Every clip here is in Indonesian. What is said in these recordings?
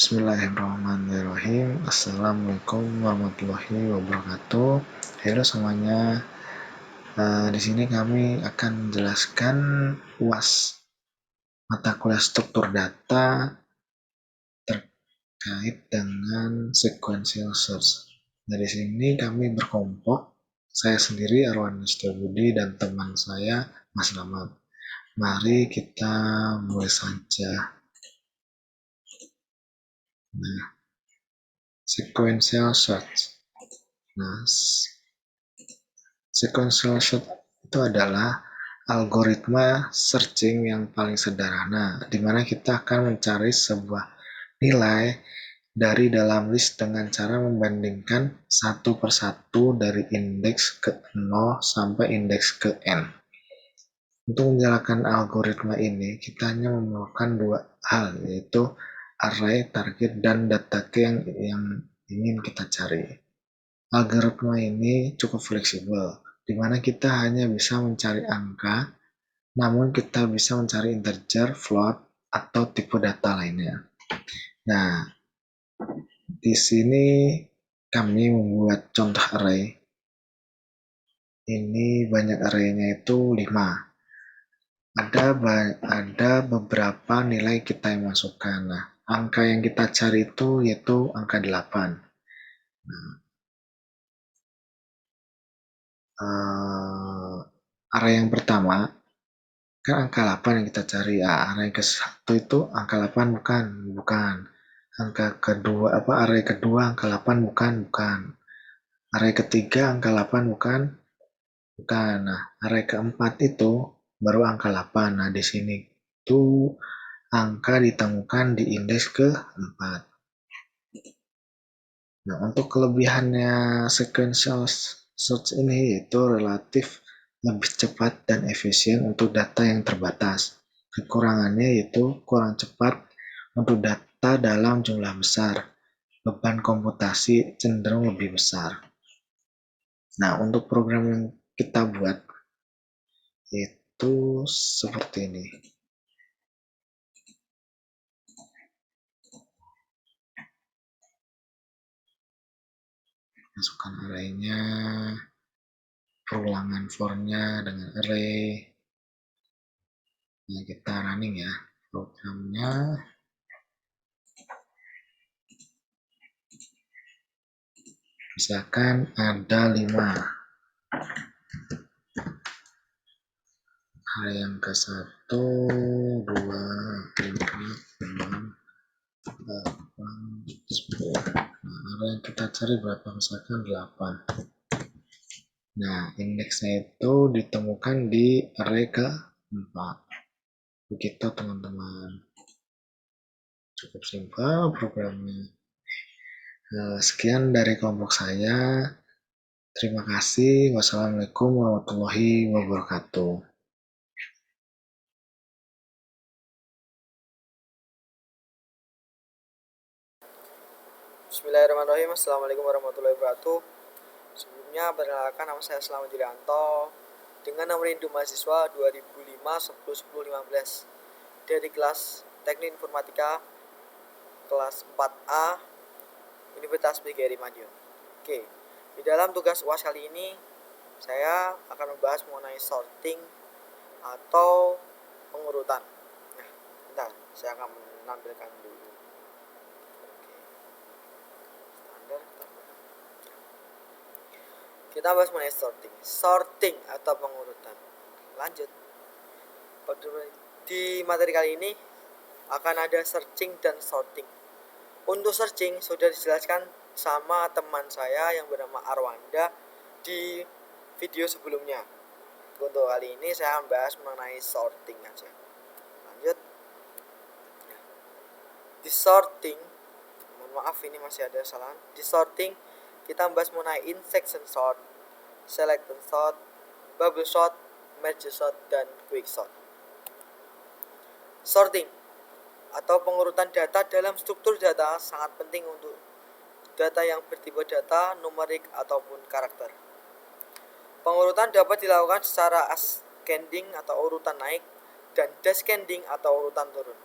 Bismillahirrahmanirrahim. Assalamualaikum warahmatullahi wabarakatuh. Halo semuanya. Di sini kami akan menjelaskan UAS mata kuliah struktur data terkait dengan sequential search. Dari sini kami berkelompok. Saya sendiri Arwan Budi dan teman saya Mas Rahmat. Mari kita mulai saja. Nah, sequential search. Nah, sequential search itu adalah algoritma searching yang paling sederhana, di mana kita akan mencari sebuah nilai dari dalam list dengan cara membandingkan satu persatu dari indeks ke 0 sampai indeks ke n. Untuk menjalankan algoritma ini, kita hanya memerlukan dua hal, yaitu array, target, dan data key yang ingin kita cari. Algoritma ini cukup fleksibel, di mana kita hanya bisa mencari angka, namun kita bisa mencari integer, float, atau tipe data lainnya. Nah, di sini kami membuat contoh array. Ini banyak arraynya itu 5. Ada beberapa nilai kita yang masukkan. Nah, angka yang kita cari itu yaitu angka 8. Nah, array yang pertama kan angka 8 yang kita cari. Array ke satu itu angka 8 bukan. Angka kedua array kedua angka 8 bukan. Array ketiga angka 8 bukan. Nah, array keempat itu baru angka 8. Nah, di sini tuh angka ditemukan di indeks ke-4. Nah, untuk kelebihannya sequential search ini yaitu relatif lebih cepat dan efisien untuk data yang terbatas. Kekurangannya yaitu kurang cepat untuk data dalam jumlah besar. Beban komputasi cenderung lebih besar. Nah, untuk program yang kita buat itu seperti ini. Masukkan array-nya, perulangan for-nya dengan array. Nah, kita running ya programnya. Misalkan ada 5. Array yang ke 1, 2, 3, 6, 8, 10. Nah, array yang kita cari berapa? Misalkan 8. Nah, indeksnya itu ditemukan di array ke-4. Begitu teman-teman. Cukup simpel programnya. Sekian dari kelompok saya. Terima kasih. Wassalamualaikum warahmatullahi wabarakatuh. Bismillahirrahmanirrahim. Assalamualaikum warahmatullahi wabarakatuh. Sebelumnya perkenalkan, nama saya Slamet Julianto dengan nomor induk mahasiswa 2005 10 10 15 dari kelas Teknik Informatika kelas 4A Universitas PGRI Madiun. Oke, di dalam tugas UAS kali ini saya akan membahas mengenai sorting atau pengurutan. Nah, bentar, saya akan menampilkan dulu. Kita bahas mengenai sorting atau pengurutan. Lanjut. Di materi kali ini akan ada searching dan sorting. Untuk searching sudah dijelaskan sama teman saya yang bernama Arwanda di video sebelumnya. Untuk kali ini saya membahas mengenai sorting aja. Lanjut. Di sorting, mohon maaf ini masih ada kesalahan. Di sorting kita membahas mengenai intersection sort, selection sort, bubble sort, merge sort, dan quick sort. Sorting atau pengurutan data dalam struktur data sangat penting untuk data yang bertipe data numerik ataupun karakter. Pengurutan dapat dilakukan secara ascending atau urutan naik dan descending atau urutan turun.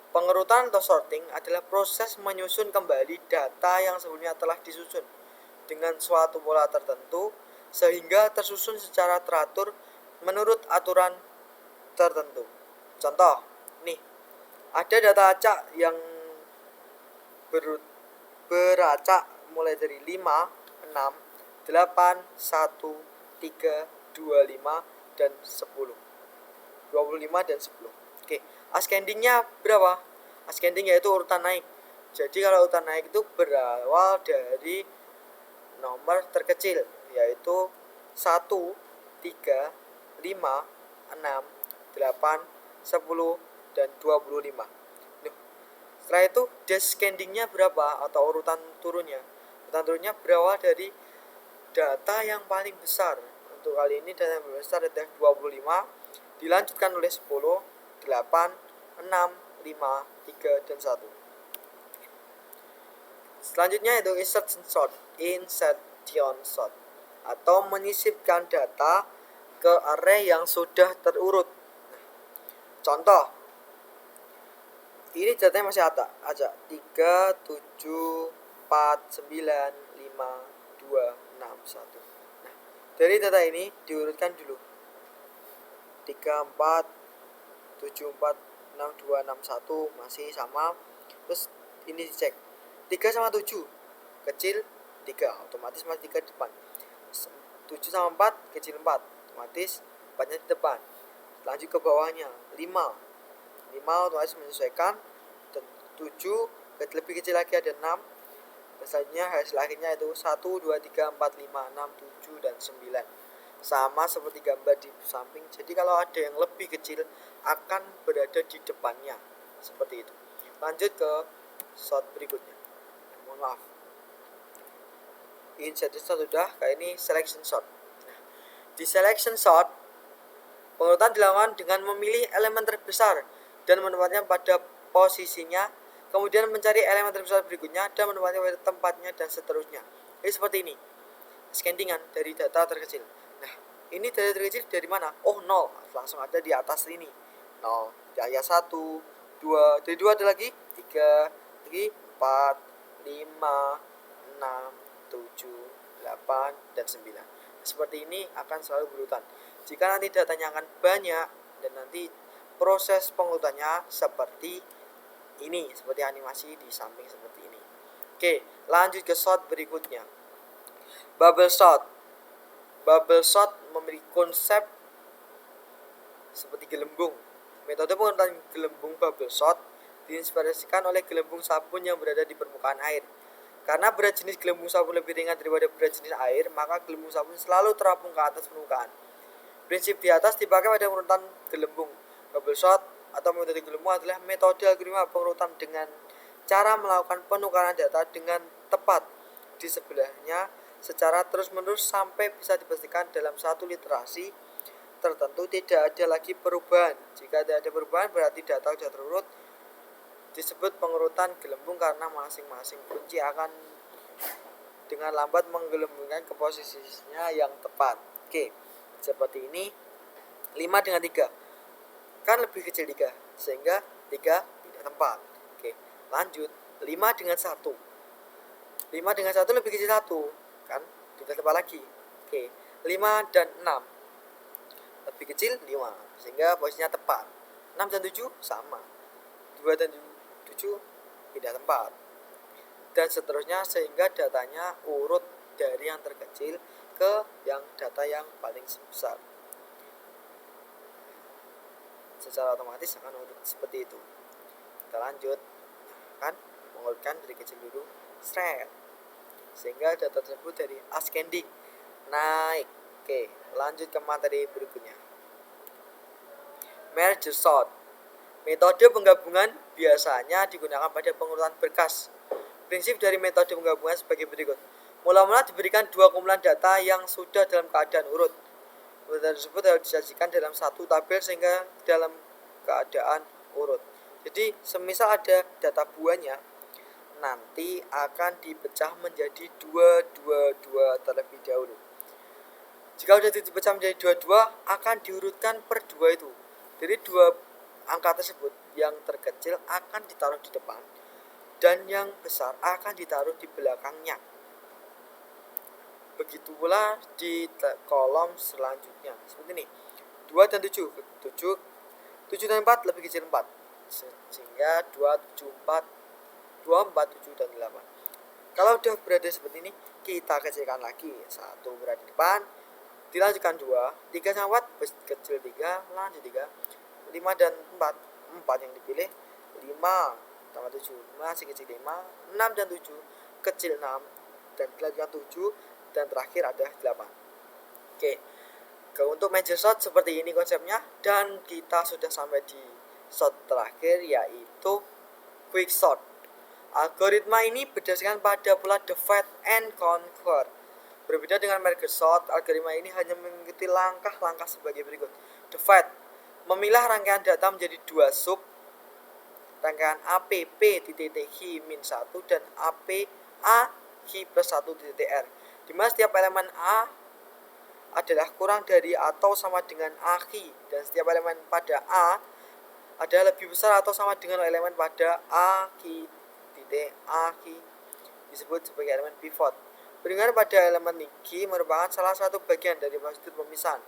Pengurutan atau sorting adalah proses menyusun kembali data yang sebelumnya telah disusun dengan suatu pola tertentu sehingga tersusun secara teratur menurut aturan tertentu. Contoh, nih, ada data acak yang beracak mulai dari 5, 6, 8, 1, 3, 25, dan 10. 25 dan 10. Oke, ascendingnya berapa? Ascending yaitu urutan naik. Jadi kalau urutan naik itu berawal dari nomor terkecil, yaitu 1, 3, 5, 6, 8, 10, dan 25. Setelah itu descendingnya berapa atau urutan turunnya? Urutan turunnya berawal dari data yang paling besar. Untuk kali ini data yang paling besar adalah 25, dilanjutkan oleh 10, 8, 6, 5, 3, dan 1. Selanjutnya itu insertion sort atau menyisipkan data ke array yang sudah terurut. Contoh, ini datanya masih ada 3, 7, 4, 9, 5, 2, 6, 1. Nah, dari data ini diurutkan dulu 3, 4, 7, 4, 6, 2, 6, 1 masih sama. Terus ini dicek 3 sama 7 kecil 3, otomatis masih 3 di depan. 7 sama 4 kecil 4, otomatis 4 nya di depan. Lanjut ke bawahnya 5 otomatis menyesuaikan, dan 7 lebih kecil lagi ada 6. Selanjutnya hasil akhirnya itu 1, 2, 3, 4, 5, 6, 7, dan 9. Sama seperti gambar di samping. Jadi kalau ada yang lebih kecil akan berada di depannya, seperti itu. Lanjut ke sort berikutnya. Mohon maaf, insertion sort sudah, kayak ini selection sort. Di selection sort, pengurutan dilakukan dengan memilih elemen terbesar dan menempatnya pada posisinya, kemudian mencari elemen terbesar berikutnya dan menempatnya pada tempatnya, dan seterusnya. Jadi seperti ini scanningan dari data terkecil. Nah, ini data terkecil dari mana? Oh, 0, langsung ada di atas ini 0. Dari 1, 2, dari 2 ada lagi 3, lagi 4, 5, 6, 7, 8, dan 9. Seperti ini akan selalu berurutan. Jika nanti datanya akan banyak, dan nanti proses pengurutannya seperti ini, seperti animasi di samping seperti ini. Oke, lanjut ke sort berikutnya. Bubble sort. Bubble sort memiliki konsep seperti gelembung. Metode pengurutan gelembung bubble sort diinspirasikan oleh gelembung sabun yang berada di permukaan air. Karena berat jenis gelembung sabun lebih ringan daripada berat jenis air, maka gelembung sabun selalu terapung ke atas permukaan. Prinsip di atas dipakai pada pengurutan gelembung. Bubble sort atau metode gelembung adalah metode algoritma pengurutan dengan cara melakukan penukaran data dengan tepat di sebelahnya secara terus-menerus sampai bisa dipastikan dalam satu literasi tertentu tidak ada lagi perubahan. Jika tidak ada perubahan berarti data sudah terurut. Disebut pengurutan gelembung karena masing-masing kunci akan dengan lambat menggelembungkan ke posisinya yang tepat. Oke, seperti ini. 5 dengan 3 kan lebih kecil 3, sehingga 3 tidak tempat. Oke, lanjut 5 dengan 1. 5 dengan 1 lebih kecil 1, kan tidak tempat lagi. Oke, 5 dan 6 lebih kecil 5, sehingga posisinya tepat. 6 dan 7 sama, 2 dan 7 tidak tempat, dan seterusnya sehingga datanya urut dari yang terkecil ke yang data yang paling besar. Secara otomatis akan urut seperti itu. Kita lanjut, kan mengurutkan dari kecil dulu, sehingga data tersebut dari ascending naik. Oke, lanjut ke materi berikutnya. Merge sort. Metode penggabungan biasanya digunakan pada pengurutan berkas. Prinsip dari metode penggabungan sebagai berikut. Mula-mula diberikan 2 kumpulan data yang sudah dalam keadaan urut. Data tersebut harus disajikan dalam satu tabel sehingga dalam keadaan urut. Jadi, semisal ada data buahnya, nanti akan dipecah menjadi 2 terlebih dahulu. Jika sudah dipecah menjadi 2 akan diurutkan per 2 itu. Jadi 2 angka tersebut yang terkecil akan ditaruh di depan dan yang besar akan ditaruh di belakangnya. Begitu pula di kolom selanjutnya. Seperti ini. 2 dan 7. 7 dan 4 lebih kecil 4. Sehingga 2, 7, 4, 2, 4, 7, dan 8. Kalau udah berada seperti ini, kita kecilkan lagi. 1 berada di depan, dilanjutkan 2, 3 sama 4, kecil 3, lanjut 3, 5 dan 4, 4 yang dipilih, 5 tambah 7, masih kecil 5, 6 dan 7, kecil 6, dan dilanjutkan 7, dan terakhir ada 8. Oke, untuk major sort seperti ini konsepnya, dan kita sudah sampai di sort terakhir, yaitu quick sort. Algoritma ini berdasarkan pada pola divide and conquer. Berbeda dengan merge sort, algoritma ini hanya mengikuti langkah-langkah sebagai berikut. Divide, memilah rangkaian data menjadi 2 sub, rangkaian APP.Hi-1 dan APA-Hi plus 1.R, di mana setiap elemen A adalah kurang dari atau sama dengan A-Hi, dan setiap elemen pada A adalah lebih besar atau sama dengan elemen pada A-Hi, disebut sebagai elemen pivot. Pendengar pada elemen Niki merupakan salah satu bagian dari prosedur pemisahan.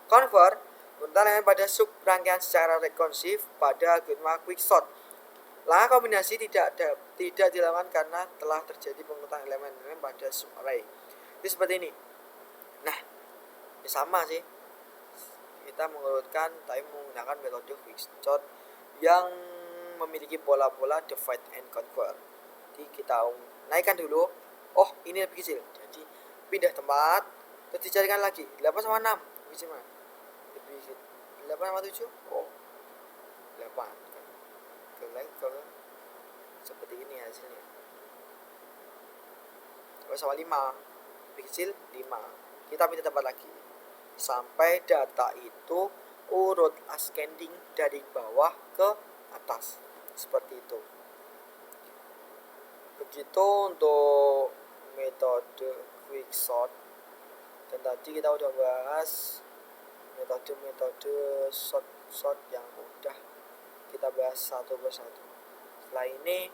Convert untuk elemen pada sub rangkaian secara rekursif pada algoritma quicksort. Langkah kombinasi tidak dilakukan karena telah terjadi pengurutan elemen-elemen pada sub array. Jadi seperti ini. Nah, ya sama sih. Kita mengurutkan tapi menggunakan metode quicksort yang memiliki pola-pola divide and conquer. Jadi kita naikkan dulu. Oh, ini lebih kecil. Jadi pindah tempat, terus dicarikan lagi. 8 sama 6. Lebih kecil mana? Lebih kecil. 8 sama 7. Oh, 8. Ke seperti ini hasilnya. 2 sama 5. Lebih kecil 5. Kita pindah tempat lagi. Sampai data itu urut ascending dari bawah ke atas. Seperti itu. Begitu untuk metode quicksort, dan tadi kita udah bahas metode sort yang udah kita bahas satu persatu. Setelah ini